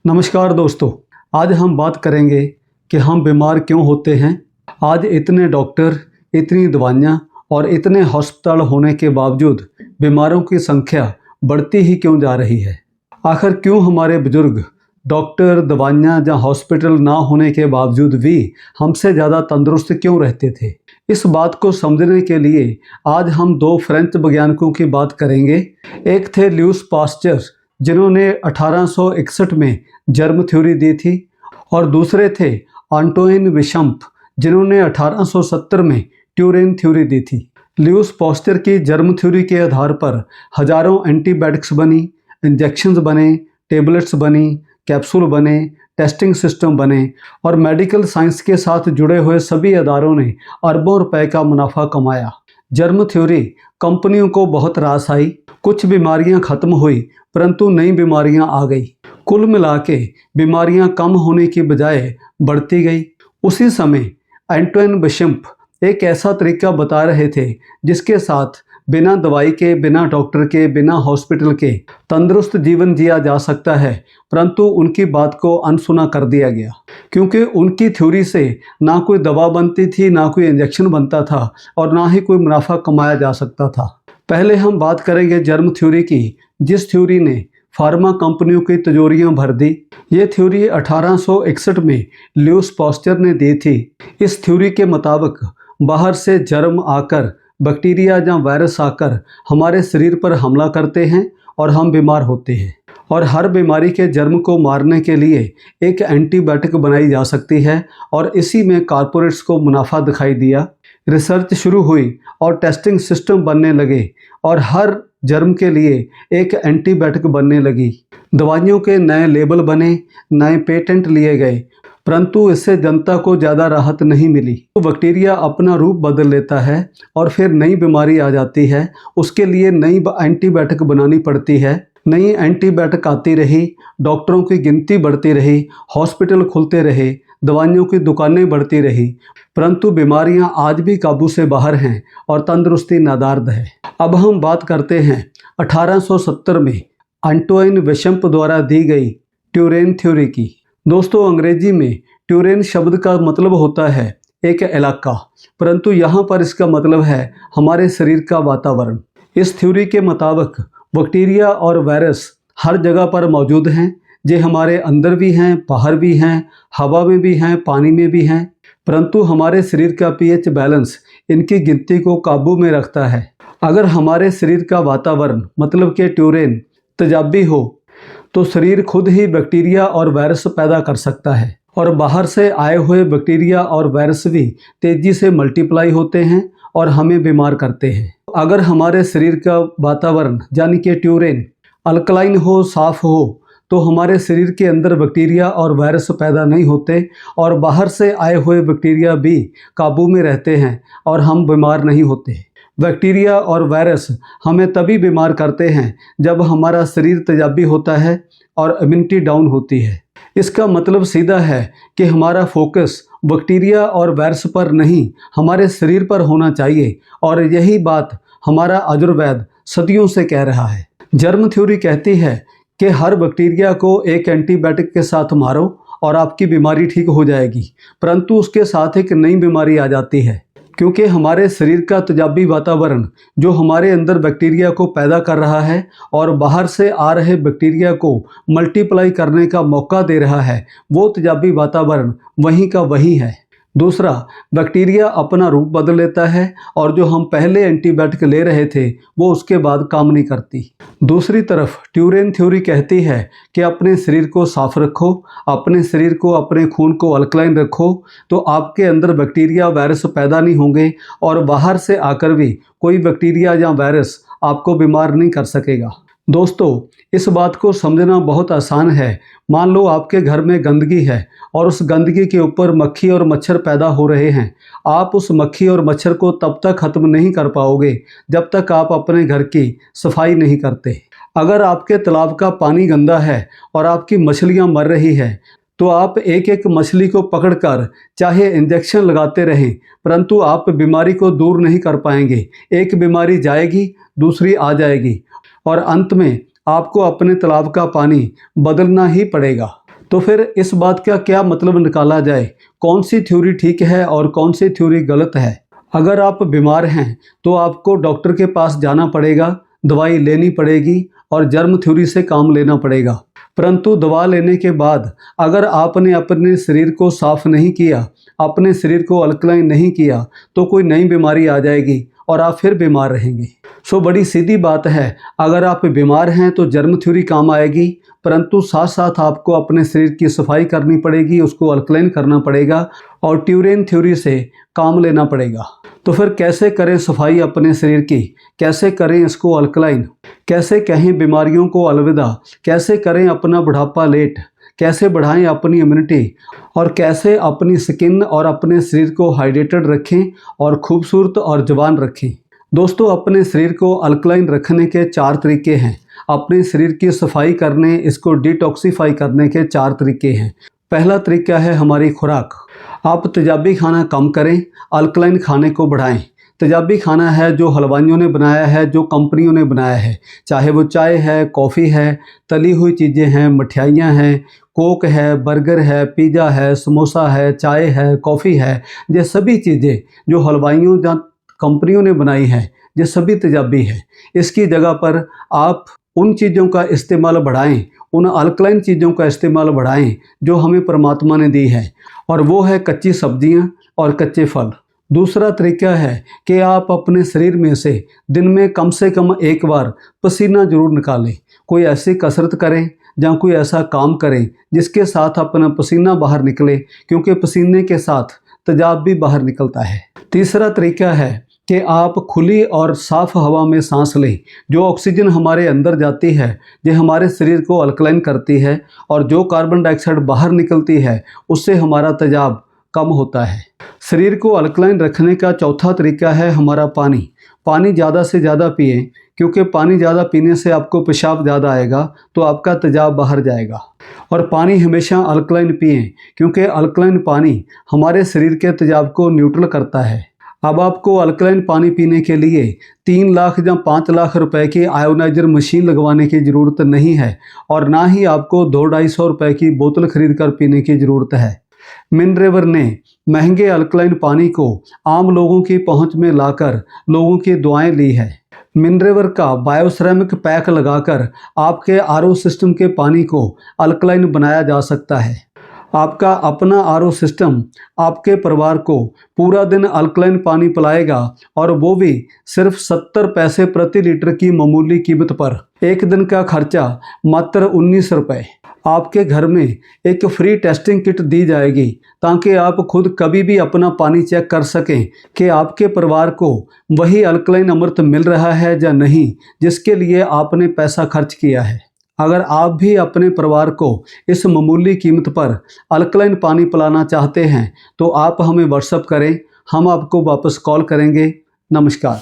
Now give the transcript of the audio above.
नमस्कार दोस्तों, आज हम बात करेंगे कि हम बीमार क्यों होते हैं। आज इतने डॉक्टर, इतनी दवाइयाँ और इतने अस्पताल होने के बावजूद बीमारों की संख्या बढ़ती ही क्यों जा रही है। आखिर क्यों हमारे बुजुर्ग डॉक्टर, दवाइयाँ या हॉस्पिटल ना होने के बावजूद भी हमसे ज़्यादा तंदुरुस्त क्यों रहते थे। इस बात को समझने के लिए आज हम दो फ्रेंच वैज्ञानिकों की बात करेंगे। एक थे ल्यूस पास्चर, जिन्होंने 1861 में जर्म थ्योरी दी थी, और दूसरे थे एंटोइन विशम्प, जिन्होंने 1870 में ट्यूरेन थ्योरी दी थी। ल्यूस पास्चर की जर्म थ्योरी के आधार पर हजारों एंटीबायोटिक्स बनी, इंजेक्शंस बने, टेबलेट्स बनी, कैप्सूल बने, टेस्टिंग सिस्टम बने और मेडिकल साइंस के साथ जुड़े हुए सभी इदारों ने अरबों रुपए का मुनाफा कमाया। जर्म थ्योरी कंपनियों को बहुत रास आई, कुछ बीमारियां खत्म हुई परंतु नई बीमारियां आ गई। कुल मिला के बीमारियां कम होने की बजाय बढ़ती गई। उसी समय एंटोइन विशम्प एक ऐसा तरीका बता रहे थे जिसके साथ बिना दवाई के, बिना डॉक्टर के, बिना हॉस्पिटल के तंदुरुस्त जीवन जिया जा सकता है, परंतु उनकी बात को अनसुना कर दिया गया क्योंकि उनकी थ्योरी से ना कोई दवा बनती थी, ना कोई इंजेक्शन बनता था और ना ही कोई मुनाफा कमाया जा सकता था। पहले हम बात करेंगे जर्म थ्योरी की, जिस थ्योरी ने फार्मा कंपनियों की तिजोरियां भर दी। ये थ्योरी 1861 में ल्यूस पास्चर ने दी थी। इस थ्योरी के मुताबिक बाहर से जर्म आकर, बैक्टीरिया या वायरस आकर हमारे शरीर पर हमला करते हैं और हम बीमार होते हैं, और हर बीमारी के जर्म को मारने के लिए एक एंटीबायोटिक बनाई जा सकती है, और इसी में कॉर्पोरेट्स को मुनाफा दिखाई दिया। रिसर्च शुरू हुई और टेस्टिंग सिस्टम बनने लगे और हर जर्म के लिए एक एंटीबायोटिक बनने लगी। दवाइयों के नए लेबल बने, नए पेटेंट लिए गए, परंतु इससे जनता को ज़्यादा राहत नहीं मिली। तो बैक्टीरिया अपना रूप बदल लेता है और फिर नई बीमारी आ जाती है, उसके लिए नई एंटीबायोटिक बनानी पड़ती है। नई एंटीबायोटिक आती रही, डॉक्टरों की गिनती बढ़ती रही, हॉस्पिटल खुलते रहे, दवाइयों की दुकानें बढ़ती रही, परंतु बीमारियां आज भी काबू से बाहर हैं और तंदुरुस्ती नादार्द है। अब हम बात करते हैं 1870 में एंटोइन विशम्प द्वारा दी गई ट्यूरेन थ्योरी की। दोस्तों, अंग्रेजी में ट्यूरेन शब्द का मतलब होता है एक इलाका, परंतु यहाँ पर इसका मतलब है हमारे शरीर का वातावरण। इस थ्योरी के मुताबिक बैक्टीरिया और वायरस हर जगह पर मौजूद हैं। ये हमारे अंदर भी हैं, बाहर भी हैं, हवा में भी हैं, पानी में भी हैं, परंतु हमारे शरीर का पीएच बैलेंस इनकी गिनती को काबू में रखता है। अगर हमारे शरीर का वातावरण मतलब कि ट्यूरेन तेजाबी हो तो शरीर खुद ही बैक्टीरिया और वायरस पैदा कर सकता है, और बाहर से आए हुए बैक्टीरिया और वायरस भी तेजी से मल्टीप्लाई होते हैं और हमें बीमार करते हैं। अगर हमारे शरीर का वातावरण यानी कि ट्यूरेन अल्कलाइन हो, साफ हो, तो हमारे शरीर के अंदर बैक्टीरिया और वायरस पैदा नहीं होते और बाहर से आए हुए बैक्टीरिया भी काबू में रहते हैं और हम बीमार नहीं होते। बैक्टीरिया और वायरस हमें तभी बीमार करते हैं जब हमारा शरीर तेजाबी होता है और इम्यूनिटी डाउन होती है। इसका मतलब सीधा है कि हमारा फोकस बैक्टीरिया और वायरस पर नहीं, हमारे शरीर पर होना चाहिए, और यही बात हमारा आयुर्वेद सदियों से कह रहा है। जर्म थ्योरी कहती है कि हर बैक्टीरिया को एक एंटीबायोटिक के साथ मारो और आपकी बीमारी ठीक हो जाएगी, परंतु उसके साथ एक नई बीमारी आ जाती है क्योंकि हमारे शरीर का तेजाबी वातावरण जो हमारे अंदर बैक्टीरिया को पैदा कर रहा है और बाहर से आ रहे बैक्टीरिया को मल्टीप्लाई करने का मौका दे रहा है, वो तेजाबी वातावरण वहीं का वहीं है। दूसरा, बैक्टीरिया अपना रूप बदल लेता है और जो हम पहले एंटीबायोटिक ले रहे थे वो उसके बाद काम नहीं करती। दूसरी तरफ ट्यूरेन थ्योरी कहती है कि अपने शरीर को साफ रखो, अपने शरीर को, अपने खून को अल्कलाइन रखो, तो आपके अंदर बैक्टीरिया वायरस पैदा नहीं होंगे और बाहर से आकर भी कोई बैक्टीरिया या वायरस आपको बीमार नहीं कर सकेगा। दोस्तों, इस बात को समझना बहुत आसान है। मान लो आपके घर में गंदगी है और उस गंदगी के ऊपर मक्खी और मच्छर पैदा हो रहे हैं। आप उस मक्खी और मच्छर को तब तक ख़त्म नहीं कर पाओगे जब तक आप अपने घर की सफाई नहीं करते। अगर आपके तालाब का पानी गंदा है और आपकी मछलियाँ मर रही है तो आप एक एक मछली को पकड़कर चाहे इंजेक्शन लगाते रहें, परंतु आप बीमारी को दूर नहीं कर पाएंगे। एक बीमारी जाएगी, दूसरी आ जाएगी और अंत में आपको अपने तालाब का पानी बदलना ही पड़ेगा। तो फिर इस बात का क्या मतलब निकाला जाए, कौन सी थ्योरी ठीक है और कौन सी थ्योरी गलत है। अगर आप बीमार हैं तो आपको डॉक्टर के पास जाना पड़ेगा, दवाई लेनी पड़ेगी और जर्म थ्योरी से काम लेना पड़ेगा। परंतु दवा लेने के बाद अगर आपने अपने शरीर को साफ नहीं किया, अपने शरीर को अल्कलाइन नहीं किया, तो कोई नई बीमारी आ जाएगी और आप फिर बीमार रहेंगे। सो बड़ी सीधी बात है, अगर आप बीमार हैं तो जर्म थ्योरी काम आएगी, परंतु साथ साथ आपको अपने शरीर की सफाई करनी पड़ेगी, उसको अल्कलाइन करना पड़ेगा और ट्यूरेन थ्योरी से काम लेना पड़ेगा। तो फिर कैसे करें सफाई अपने शरीर की, कैसे करें इसको अल्कलाइन, कैसे कहें बीमारियों को अलविदा, कैसे करें अपना बुढ़ापा लेट, कैसे बढ़ाएं अपनी इम्यूनिटी और कैसे अपनी स्किन और अपने शरीर को हाइड्रेटेड रखें और खूबसूरत और जवान रखें। दोस्तों, अपने शरीर को अल्कलाइन रखने के 4 तरीके हैं। अपने शरीर की सफाई करने, इसको डिटॉक्सीफाई करने के 4 तरीके हैं। पहला तरीका है हमारी खुराक। आप तेजाबी खाना कम करें, अल्कलाइन खाने को बढ़ाएं। तेजाबी खाना है जो हलवाइयों ने बनाया है, जो कंपनियों ने बनाया है, चाहे वो चाय है, कॉफ़ी है, तली हुई चीज़ें हैं, मिठाइयाँ हैं, कोक है, बर्गर है, पिज़्ज़ा है, समोसा है, चाय है, कॉफ़ी है, ये सभी चीज़ें जो हलवाइयों या कंपनियों ने बनाई हैं, ये सभी तेजाबी है। इसकी जगह पर आप उन चीज़ों का इस्तेमाल बढ़ाएं, उन अल्कलाइन चीज़ों का इस्तेमाल बढ़ाएं जो हमें परमात्मा ने दी है, और वो है कच्ची सब्जियां और कच्चे फल। दूसरा तरीका है कि आप अपने शरीर में से दिन में कम से कम एक बार पसीना जरूर निकालें। कोई ऐसी कसरत करें या कोई ऐसा काम करें जिसके साथ अपना पसीना बाहर निकले, क्योंकि पसीने के साथ तेजाब भी बाहर निकलता है। तीसरा तरीका है कि आप खुली और साफ़ हवा में सांस लें। जो ऑक्सीजन हमारे अंदर जाती है ये हमारे शरीर को अल्कलाइन करती है, और जो कार्बन डाइऑक्साइड बाहर निकलती है उससे हमारा तेजाब कम होता है। शरीर को अल्कलाइन रखने का चौथा तरीका है हमारा पानी। पानी ज़्यादा से ज़्यादा पिएं, क्योंकि पानी ज़्यादा पीने से आपको पेशाब ज़्यादा आएगा तो आपका तेजाब बाहर जाएगा। और पानी हमेशा अल्कलाइन पिएं, क्योंकि अल्कलाइन पानी हमारे शरीर के तेजाब को न्यूट्रल करता है। अब आपको अल्कलाइन पानी पीने के लिए 3 लाख या 5 लाख रुपए की आयोनाइजर मशीन लगवाने की ज़रूरत नहीं है, और ना ही आपको 200-250 रुपए की बोतल खरीद कर पीने की ज़रूरत है। मिनरेवर ने महंगे अल्कलाइन पानी को आम लोगों की पहुंच में लाकर लोगों की दुआएं ली है। मिनरेवर का बायोसेरेमिक पैक लगाकर आपके आरओ सिस्टम के पानी को अल्कलाइन बनाया जा सकता है। आपका अपना आरओ सिस्टम आपके परिवार को पूरा दिन अल्कलाइन पानी पिलाएगा, और वो भी सिर्फ 70 पैसे प्रति लीटर की मामूली कीमत पर। एक दिन का खर्चा मात्र 19 रुपये। आपके घर में एक फ्री टेस्टिंग किट दी जाएगी, ताकि आप खुद कभी भी अपना पानी चेक कर सकें कि आपके परिवार को वही अल्कलाइन अमृत मिल रहा है या नहीं, जिसके लिए आपने पैसा खर्च किया है। अगर आप भी अपने परिवार को इस मामूली कीमत पर अल्कलाइन पानी पिलाना चाहते हैं तो आप हमें व्हाट्सएप करें, हम आपको वापस कॉल करेंगे। नमस्कार।